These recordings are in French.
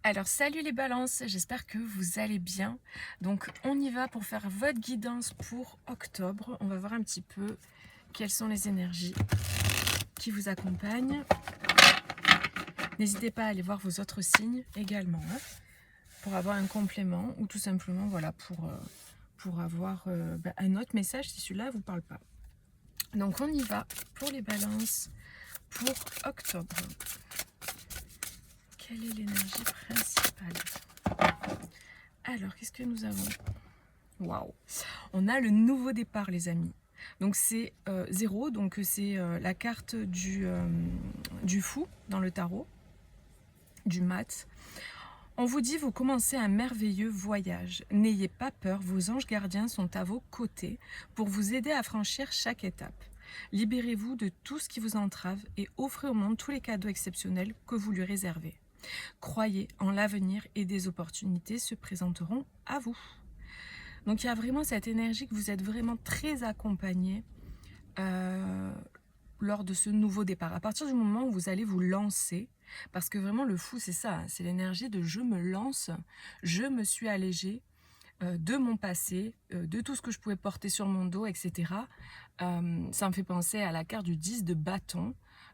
Alors salut les balances, j'espère que vous allez bien. Donc on y va pour faire votre guidance pour octobre. On va voir un petit peu quelles sont les énergies qui vous accompagnent. N'hésitez pas à aller voir vos autres signes également pour avoir un complément ou tout simplement voilà pour avoir un autre message si celui-là ne vous parle pas. Donc on y va pour les balances pour octobre. Quelle est l'énergie principale? Alors qu'est-ce que nous avons? Waouh! On a le nouveau départ, les amis. Donc c'est 0, donc c'est la carte du fou dans le tarot, du mat. On vous dit, vous commencez un merveilleux voyage. N'ayez pas peur, vos anges gardiens sont à vos côtés pour vous aider à franchir chaque étape. Libérez-vous de tout ce qui vous entrave et offrez au monde tous les cadeaux exceptionnels que vous lui réservez. Croyez en l'avenir et des opportunités se présenteront à vous. Donc il y a vraiment cette énergie que vous êtes vraiment très accompagné lors de ce nouveau départ. À partir du moment où vous allez vous lancer, parce que vraiment le fou c'est ça, c'est l'énergie de je me lance, je me suis allégée de mon passé, de tout ce que je pouvais porter sur mon dos, etc. Ça me fait penser à la carte du 10 de bâton.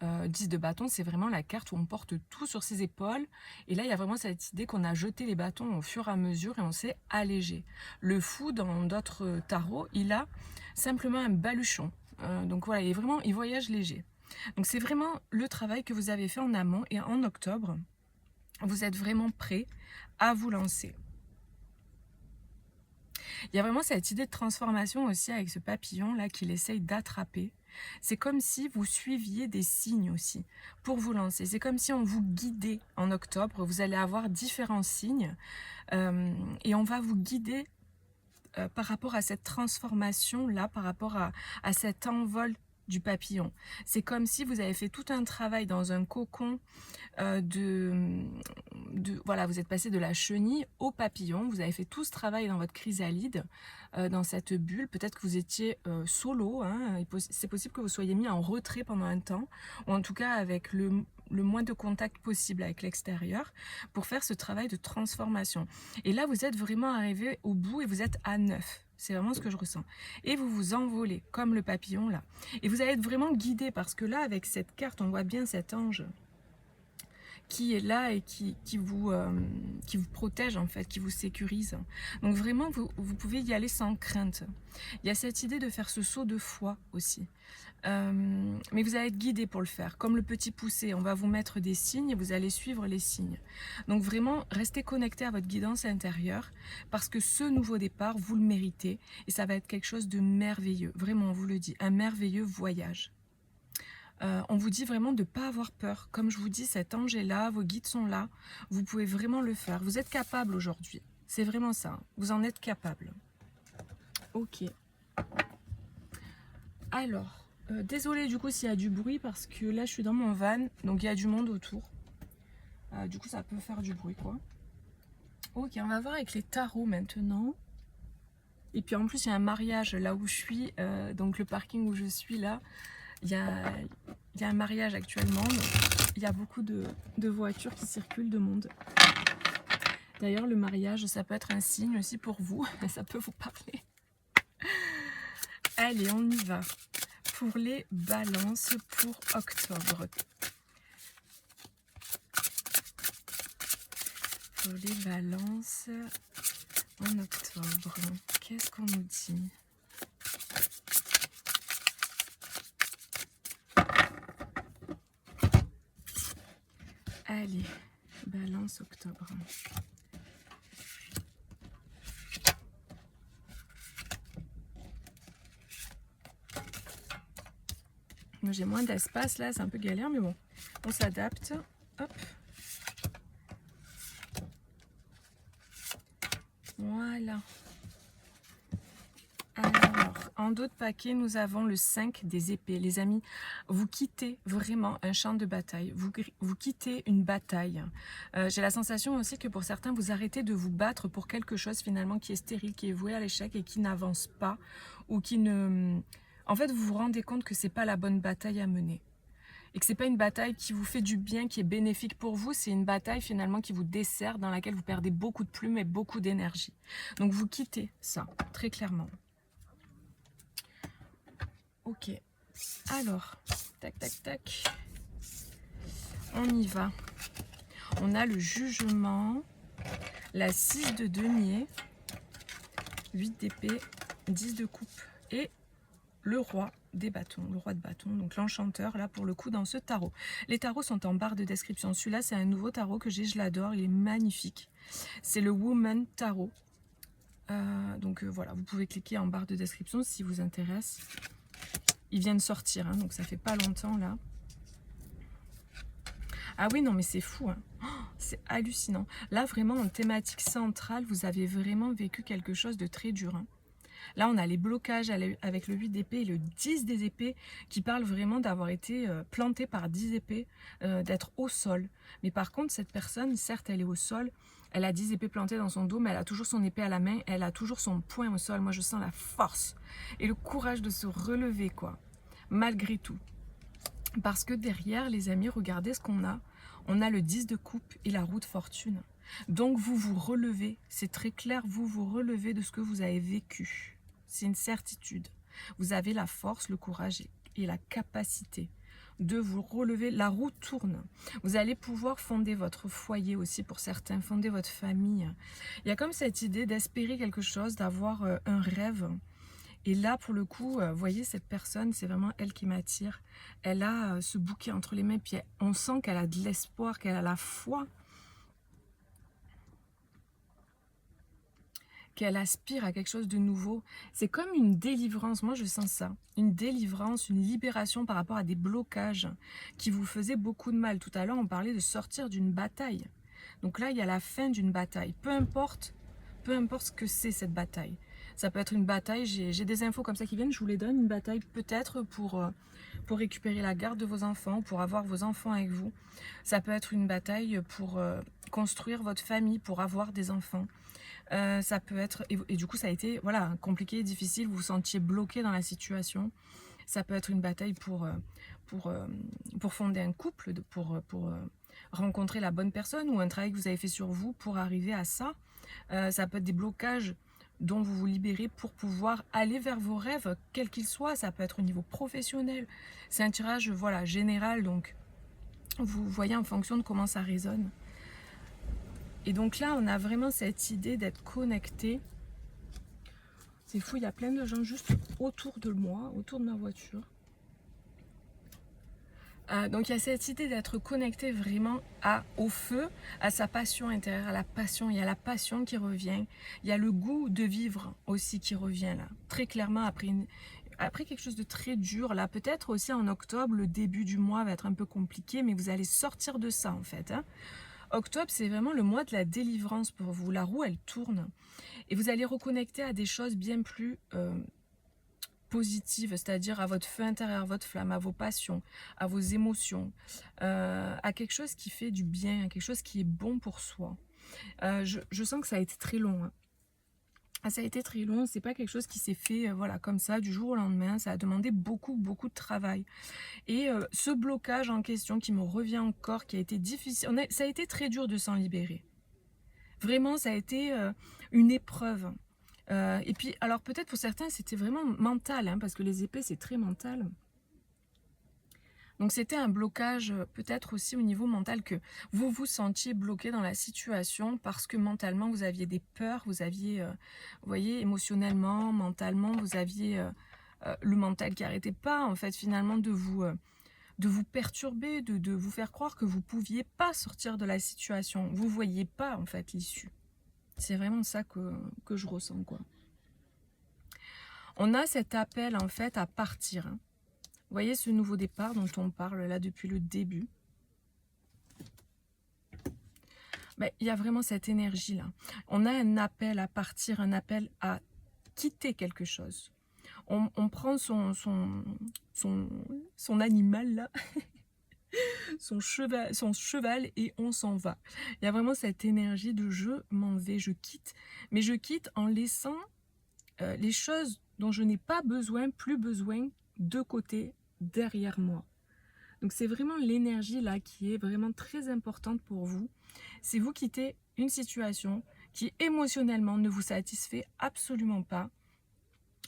10 de bâton, c'est vraiment la carte où on porte tout sur ses épaules. Et là, il y a vraiment cette idée qu'on a jeté les bâtons au fur et à mesure et on s'est allégé. Le fou, dans d'autres tarots, il a simplement un baluchon. Donc voilà, il voyage léger. Donc c'est vraiment le travail que vous avez fait en amont et en octobre, vous êtes vraiment prêt à vous lancer. Il y a vraiment cette idée de transformation aussi avec ce papillon là qu'il essaye d'attraper. C'est comme si vous suiviez des signes aussi pour vous lancer. C'est comme si on vous guidait en octobre. Vous allez avoir différents signes et on va vous guider par rapport à cette transformation là, par rapport à cet envol du papillon. C'est comme si vous avez fait tout un travail dans un cocon voilà, vous êtes passé de la chenille au papillon, vous avez fait tout ce travail dans votre chrysalide, dans cette bulle, peut-être que vous étiez solo, hein, c'est possible que vous soyez mis en retrait pendant un temps, ou en tout cas avec le moins de contact possible avec l'extérieur, pour faire ce travail de transformation. Et là, vous êtes vraiment arrivé au bout et vous êtes à 9. C'est vraiment ce que je ressens. Et vous vous envolez, comme le papillon là. Et vous allez être vraiment guidé, parce que là, avec cette carte, on voit bien cet ange qui est là et qui vous protège en fait, qui vous sécurise. Donc vraiment, vous pouvez y aller sans crainte. Il y a cette idée de faire ce saut de foi aussi. Mais vous allez être guidé pour le faire. Comme le petit poussé, on va vous mettre des signes et vous allez suivre les signes. Donc vraiment, restez connecté à votre guidance intérieure parce que ce nouveau départ, vous le méritez et ça va être quelque chose de merveilleux. Vraiment, on vous le dit, un merveilleux voyage. On vous dit vraiment de ne pas avoir peur. Comme je vous dis, cet ange est là, vos guides sont là. Vous pouvez vraiment le faire. Vous êtes capable aujourd'hui. C'est vraiment ça. Vous en êtes capable. Ok. Alors, désolée du coup s'il y a du bruit parce que là je suis dans mon van. Donc il y a du monde autour. Du coup ça peut faire du bruit quoi. Ok, on va voir avec les tarots maintenant. Et puis en plus il y a un mariage là où je suis. Donc le parking où je suis là. Il y a un mariage actuellement, il y a beaucoup de voitures qui circulent, de monde. D'ailleurs, le mariage, ça peut être un signe aussi pour vous, ça peut vous parler. Allez, on y va pour les balances pour octobre. Pour les balances en octobre, qu'est-ce qu'on nous dit ? Allez, balance octobre. J'ai moins d'espace là, c'est un peu galère, mais bon, on s'adapte. Hop. Voilà. Alors, en dos de paquet, nous avons le 5 des épées. Les amis, vous quittez vraiment un champ de bataille. Vous quittez une bataille. J'ai la sensation aussi que pour certains, vous arrêtez de vous battre pour quelque chose finalement qui est stérile, qui est voué à l'échec et qui n'avance pas. Ou qui ne... En fait, vous vous rendez compte que c'est pas la bonne bataille à mener. et que c'est pas une bataille qui vous fait du bien, qui est bénéfique pour vous, c'est une bataille finalement qui vous dessert, dans laquelle vous perdez beaucoup de plumes et beaucoup d'énergie. Donc vous quittez ça, très clairement. Ok, alors, tac, tac, tac, on y va. On a le jugement, la 6 de denier, 8 d'épée, 10 de coupe et le roi des bâtons, le roi de bâtons, donc l'enchanteur là pour le coup dans ce tarot. Les tarots sont en barre de description. Celui-là c'est un nouveau tarot que j'ai, je l'adore, il est magnifique. C'est le Woman Tarot. Voilà, vous pouvez cliquer en barre de description si vous intéresse. Il vient de sortir, hein, donc ça fait pas longtemps là. Ah oui, non mais c'est fou, hein. Oh, c'est hallucinant. Là vraiment en thématique centrale, vous avez vraiment vécu quelque chose de très dur, hein. Là, on a les blocages avec le 8 d'épée et le 10 des épées qui parlent vraiment d'avoir été planté par 10 épées, d'être au sol. Mais par contre, cette personne, certes, elle est au sol, elle a 10 épées plantées dans son dos, mais elle a toujours son épée à la main, elle a toujours son poing au sol. Moi, je sens la force et le courage de se relever, quoi, malgré tout. Parce que derrière, les amis, regardez ce qu'on a. On a le 10 de coupe et la roue de fortune. Donc, vous vous relevez, c'est très clair, vous vous relevez de ce que vous avez vécu. C'est une certitude. Vous avez la force, le courage et la capacité de vous relever. La roue tourne. Vous allez pouvoir fonder votre foyer aussi pour certains, fonder votre famille. Il y a comme cette idée d'espérer quelque chose, d'avoir un rêve. Et là, pour le coup, vous voyez, cette personne, c'est vraiment elle qui m'attire. Elle a ce bouquet entre les mains, puis on sent qu'elle a de l'espoir, qu'elle a la foi, qu'elle aspire à quelque chose de nouveau. C'est comme une délivrance, moi je sens ça. Une délivrance, une libération par rapport à des blocages qui vous faisaient beaucoup de mal. Tout à l'heure, on parlait de sortir d'une bataille. Donc là, il y a la fin d'une bataille. Peu importe ce que c'est cette bataille. Ça peut être une bataille, j'ai des infos comme ça qui viennent, je vous les donne. Une bataille peut-être pour récupérer la garde de vos enfants, pour avoir vos enfants avec vous. Ça peut être une bataille pour construire votre famille, pour avoir des enfants. Ça peut être, et du coup ça a été voilà, compliqué, difficile, vous vous sentiez bloqué dans la situation. Ça peut être une bataille pour fonder un couple, pour rencontrer la bonne personne, ou un travail que vous avez fait sur vous pour arriver à ça. Ça peut être des blocages dont vous vous libérez pour pouvoir aller vers vos rêves, quels qu'ils soient. Ça peut être au niveau professionnel. C'est un tirage voilà, général, donc vous voyez en fonction de comment ça résonne. Et donc là, on a vraiment cette idée d'être connecté. C'est fou, il y a plein de gens juste autour de moi, autour de ma voiture. Donc il y a cette idée d'être connecté vraiment au feu, à sa passion intérieure, à la passion. Il y a la passion qui revient. Il y a le goût de vivre aussi qui revient là. Très clairement, après quelque chose de très dur, là, peut-être aussi en octobre, le début du mois va être un peu compliqué, mais vous allez sortir de ça en fait, hein. Octobre, c'est vraiment le mois de la délivrance pour vous. La roue, elle tourne. Et vous allez reconnecter à des choses bien plus positives, c'est-à-dire à votre feu intérieur, votre flamme, à vos passions, à vos émotions, à quelque chose qui fait du bien, à quelque chose qui est bon pour soi. Je sens que ça a été très long, hein. Ça a été très long, c'est pas quelque chose qui s'est fait voilà, comme ça du jour au lendemain, ça a demandé beaucoup de travail. Et ce blocage en question qui me revient encore, qui a été difficile, ça a été très dur de s'en libérer. Vraiment, ça a été une épreuve. Et puis, alors peut-être pour certains, c'était vraiment mental, hein, parce que les épées, c'est très mental. Donc c'était un blocage peut-être aussi au niveau mental, que vous vous sentiez bloqué dans la situation parce que mentalement, vous aviez des peurs, vous aviez, vous voyez, émotionnellement, mentalement, vous aviez le mental qui n'arrêtait pas, en fait, finalement, de vous perturber, de vous faire croire que vous ne pouviez pas sortir de la situation. Vous ne voyiez pas, en fait, l'issue. C'est vraiment ça que je ressens, quoi. On a cet appel, en fait, à partir, hein. Vous voyez ce nouveau départ dont on parle là depuis le début. Ben, il y a vraiment cette énergie-là. On a un appel à partir, un appel à quitter quelque chose. On prend son animal là, son cheval et on s'en va. Il y a vraiment cette énergie de je m'en vais, je quitte. Mais je quitte en laissant les choses dont je n'ai pas besoin, plus besoin, de côté, derrière moi. Donc c'est vraiment l'énergie là qui est vraiment très importante pour vous. C'est vous quittez une situation qui émotionnellement ne vous satisfait absolument pas,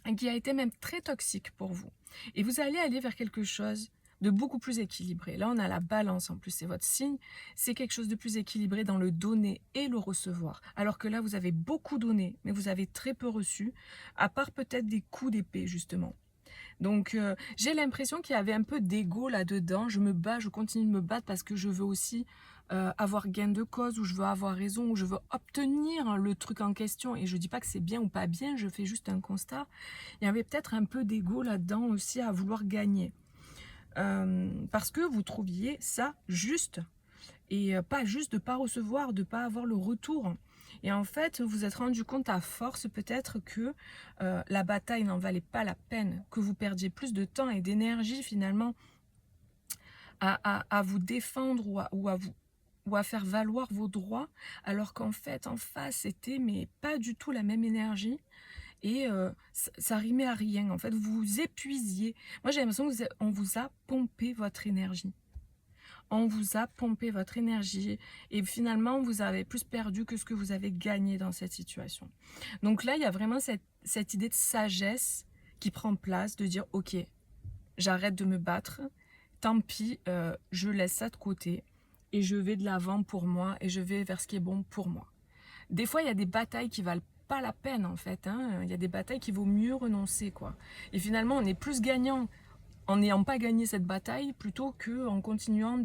et qui a été même très toxique pour vous. Et vous allez aller vers quelque chose de beaucoup plus équilibré. Là, on a la balance en plus, c'est votre signe. C'est quelque chose de plus équilibré dans le donner et le recevoir. Alors que là, vous avez beaucoup donné, mais vous avez très peu reçu, à part peut-être des coups d'épée, justement. Donc, j'ai l'impression qu'il y avait un peu d'ego là-dedans. Je me bats, je continue de me battre parce que je veux aussi avoir gain de cause, ou je veux avoir raison, ou je veux obtenir le truc en question. Et je dis pas que c'est bien ou pas bien, je fais juste un constat. Il y avait peut-être un peu d'ego là-dedans aussi à vouloir gagner. Parce que vous trouviez ça juste. Et pas juste de ne pas recevoir, de ne pas avoir le retour. Et en fait, vous vous êtes rendu compte à force peut-être que la bataille n'en valait pas la peine, que vous perdiez plus de temps et d'énergie finalement à vous défendre ou à faire valoir vos droits, alors qu'en fait, en face, c'était mais pas du tout la même énergie. Et ça rimait à rien. En fait, vous vous épuisiez. Moi, j'ai l'impression qu'on vous a pompé votre énergie. On vous a pompé votre énergie et finalement, vous avez plus perdu que ce que vous avez gagné dans cette situation. Donc là, il y a vraiment cette idée de sagesse qui prend place, de dire, ok, j'arrête de me battre, tant pis, je laisse ça de côté et je vais de l'avant pour moi et je vais vers ce qui est bon pour moi. Des fois, il y a des batailles qui valent pas la peine en fait, hein. Il y a des batailles qu'il vaut mieux renoncer, quoi. Et finalement, on est plus gagnant en n'ayant pas gagné cette bataille plutôt qu'en continuant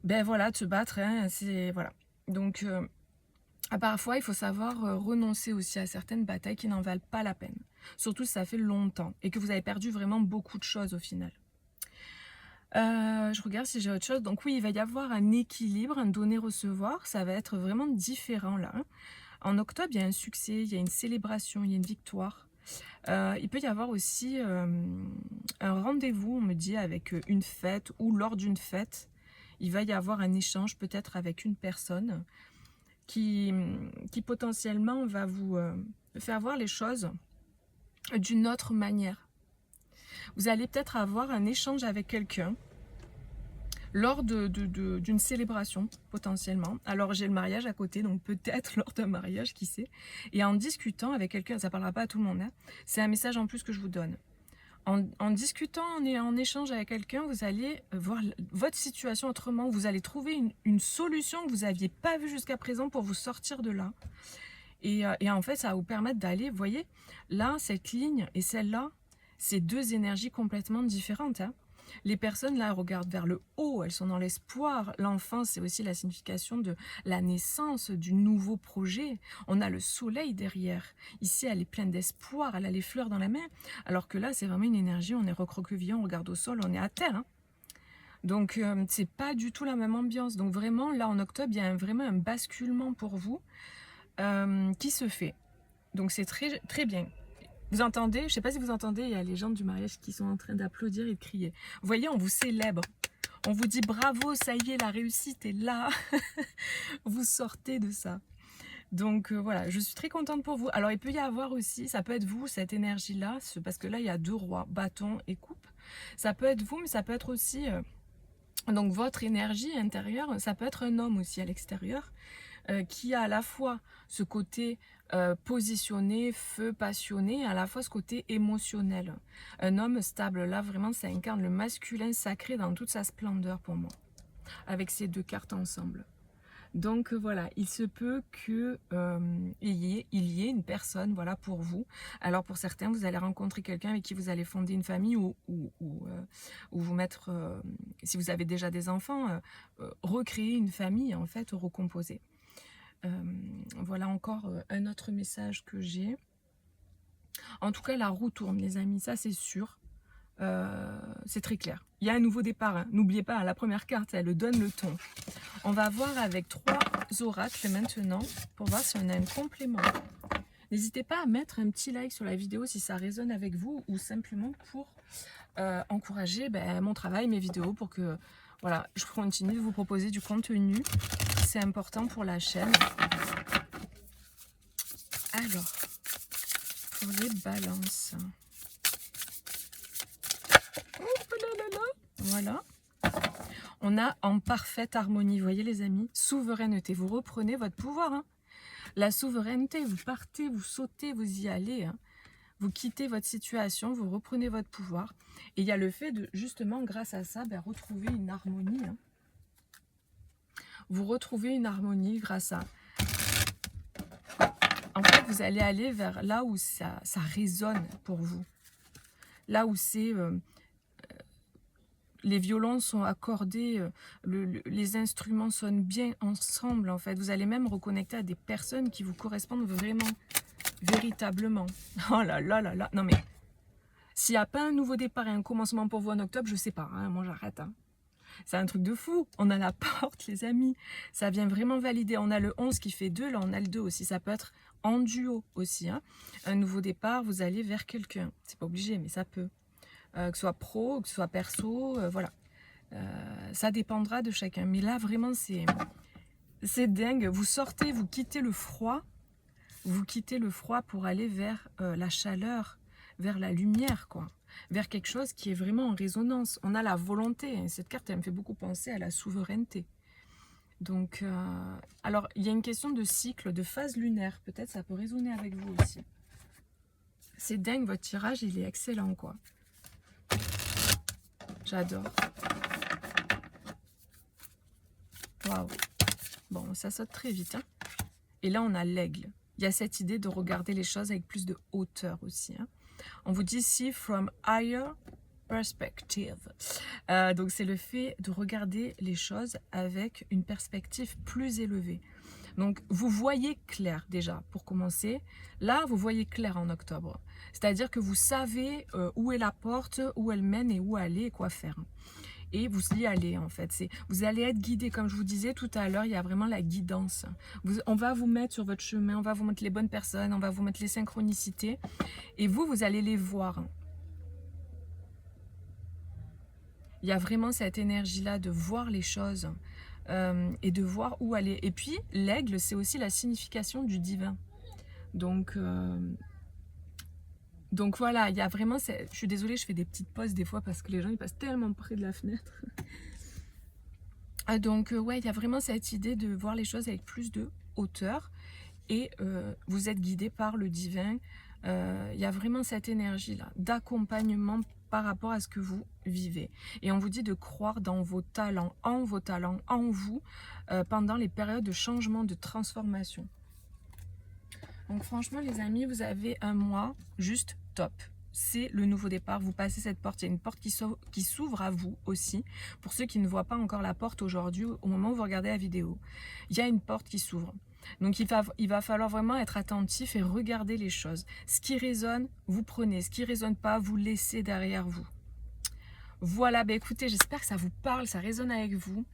ben voilà, de se battre, hein, c'est voilà. Donc parfois il faut savoir renoncer aussi à certaines batailles qui n'en valent pas la peine, surtout si ça fait longtemps et que vous avez perdu vraiment beaucoup de choses au final. Je regarde si j'ai autre chose. Donc oui, il va y avoir un équilibre, un donner-recevoir, ça va être vraiment différent là, hein. En octobre, il y a un succès, il y a une célébration, il y a une victoire. Il peut y avoir aussi un rendez-vous, on me dit, avec une fête ou lors d'une fête. Il va y avoir un échange peut-être avec une personne qui potentiellement va vous faire voir les choses d'une autre manière. Vous allez peut-être avoir un échange avec quelqu'un lors d'une célébration, potentiellement. Alors, j'ai le mariage à côté, donc peut-être lors d'un mariage, qui sait. Et en discutant avec quelqu'un, ça ne parlera pas à tout le monde, hein, c'est un message en plus que je vous donne. En discutant, en échange avec quelqu'un, vous allez voir votre situation autrement. Vous allez trouver une solution que vous n'aviez pas vue jusqu'à présent pour vous sortir de là. Et en fait, ça va vous permettre d'aller, vous voyez, là, cette ligne et celle-là, c'est deux énergies complètement différentes, hein. Les personnes là regardent vers le haut, elles sont dans l'espoir. L'enfance, c'est aussi la signification de la naissance du nouveau projet. On a le soleil derrière. Ici, elle est pleine d'espoir, elle a les fleurs dans la main. Alors que là, c'est vraiment une énergie, on est recroquevillé, on regarde au sol, on est à terre, hein. Donc, c'est pas du tout la même ambiance. Donc vraiment, là, en octobre, il y a vraiment un basculement pour vous qui se fait. Donc c'est très, très bien. Vous entendez, je ne sais pas si vous entendez, il y a les gens du mariage qui sont en train d'applaudir et de crier. Vous voyez, on vous célèbre. On vous dit bravo, ça y est, la réussite est là. Vous sortez de ça. Donc voilà, je suis très contente pour vous. Alors il peut y avoir aussi, ça peut être vous, cette énergie-là, parce que là il y a deux rois, bâton et coupe. Ça peut être vous, mais ça peut être aussi donc votre énergie intérieure, ça peut être un homme aussi à l'extérieur. Qui a à la fois ce côté positionné, feu, passionné, à la fois ce côté émotionnel. Un homme stable, là vraiment ça incarne le masculin sacré dans toute sa splendeur pour moi, avec ces deux cartes ensemble. Donc voilà, il se peut que il y ait une personne, voilà, pour vous. Alors pour certains, vous allez rencontrer quelqu'un avec qui vous allez fonder une famille ou vous mettre, si vous avez déjà des enfants, recréer une famille en fait, recomposer. Voilà encore un autre message que j'ai. En tout cas, la roue tourne, les amis, ça c'est sûr. C'est très clair. Il y a un nouveau départ, hein. N'oubliez pas, la première carte, elle donne le ton. On va voir avec 3 oracles maintenant pour voir si on a un complément. N'hésitez pas à mettre un petit like sur la vidéo si ça résonne avec vous ou simplement pour encourager mon travail, mes vidéos, pour que voilà, je continue de vous proposer du contenu. C'est important pour la chaîne. Alors, pour les balances. Oh là là là. Voilà. On a en parfaite harmonie, vous voyez les amis, souveraineté. Vous reprenez votre pouvoir. Hein. La souveraineté, vous partez, vous sautez, vous y allez. Hein. Vous quittez votre situation, vous reprenez votre pouvoir. Et il y a le fait de, justement, grâce à ça, retrouver une harmonie. Hein. Vous retrouvez une harmonie grâce à... En fait, vous allez aller vers là où ça résonne pour vous. Là où c'est... les violons sont accordés, les instruments sonnent bien ensemble, en fait. Vous allez même reconnecter à des personnes qui vous correspondent vraiment, véritablement. Oh là là là là. Non mais, s'il n'y a pas un nouveau départ et un commencement pour vous en octobre, je sais pas, hein, moi j'arrête. Hein. C'est un truc de fou. On a la porte, les amis. Ça vient vraiment valider. On a le 11 qui fait 2, là on a le 2 aussi. Ça peut être en duo aussi. Hein. Un nouveau départ, vous allez vers quelqu'un. C'est pas obligé, mais ça peut. Que ce soit pro, que ce soit perso, voilà. Ça dépendra de chacun. Mais là, vraiment, c'est dingue. Vous sortez, vous quittez le froid. Vous quittez le froid pour aller vers la chaleur, vers la lumière, quoi. Vers quelque chose qui est vraiment en résonance. On a la volonté. Hein. Cette carte, elle me fait beaucoup penser à la souveraineté. Donc, alors, il y a une question de cycle, de phase lunaire. Peut-être ça peut résonner avec vous aussi. C'est dingue, votre tirage, il est excellent, quoi. J'adore. Waouh. Bon, ça saute très vite. Hein. Et là, on a l'aigle. Il y a cette idée de regarder les choses avec plus de hauteur aussi. Hein. On vous dit see from higher perspective. Donc, c'est le fait de regarder les choses avec une perspective plus élevée. Donc, vous voyez clair déjà, pour commencer. Là, vous voyez clair en octobre. C'est-à-dire que vous savez où est la porte, où elle mène et où aller et quoi faire. Et vous y allez en fait. Vous allez être guidé, comme je vous disais tout à l'heure, il y a vraiment la guidance. On va vous mettre sur votre chemin, on va vous mettre les bonnes personnes, on va vous mettre les synchronicités. Et vous allez les voir. Il y a vraiment cette énergie-là de voir les choses et de voir où aller. Et puis, l'aigle, c'est aussi la signification du divin. Donc voilà, il y a vraiment... Je suis désolée, je fais des petites pauses des fois parce que les gens ils passent tellement près de la fenêtre. Donc ouais, il y a vraiment cette idée de voir les choses avec plus de hauteur. Et vous êtes guidé par le divin. Il y a vraiment cette énergie-là d'accompagnement par rapport à ce que vous vivez. Et on vous dit de croire dans vos talents, en vous, pendant les périodes de changement, de transformation. Donc franchement les amis, vous avez un mois juste top. C'est le nouveau départ, vous passez cette porte, il y a une porte qui s'ouvre à vous aussi. Pour ceux qui ne voient pas encore la porte aujourd'hui, au moment où vous regardez la vidéo, il y a une porte qui s'ouvre. Donc il va falloir vraiment être attentif et regarder les choses. Ce qui résonne, vous prenez. Ce qui ne résonne pas, vous laissez derrière vous. Voilà, écoutez, j'espère que ça vous parle, ça résonne avec vous.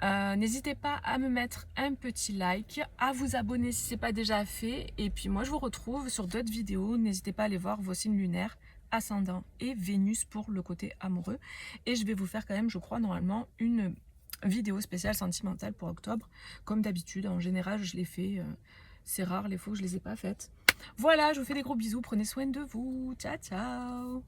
N'hésitez pas à me mettre un petit like, à vous abonner si ce n'est pas déjà fait. Et puis moi, je vous retrouve sur d'autres vidéos. N'hésitez pas à aller voir vos signes lunaires, ascendant et Vénus pour le côté amoureux. Et je vais vous faire quand même, je crois, normalement, une vidéo spéciale sentimentale pour octobre. Comme d'habitude, en général, je les fais. C'est rare les fois que je ne les ai pas faites. Voilà, je vous fais des gros bisous. Prenez soin de vous. Ciao, ciao.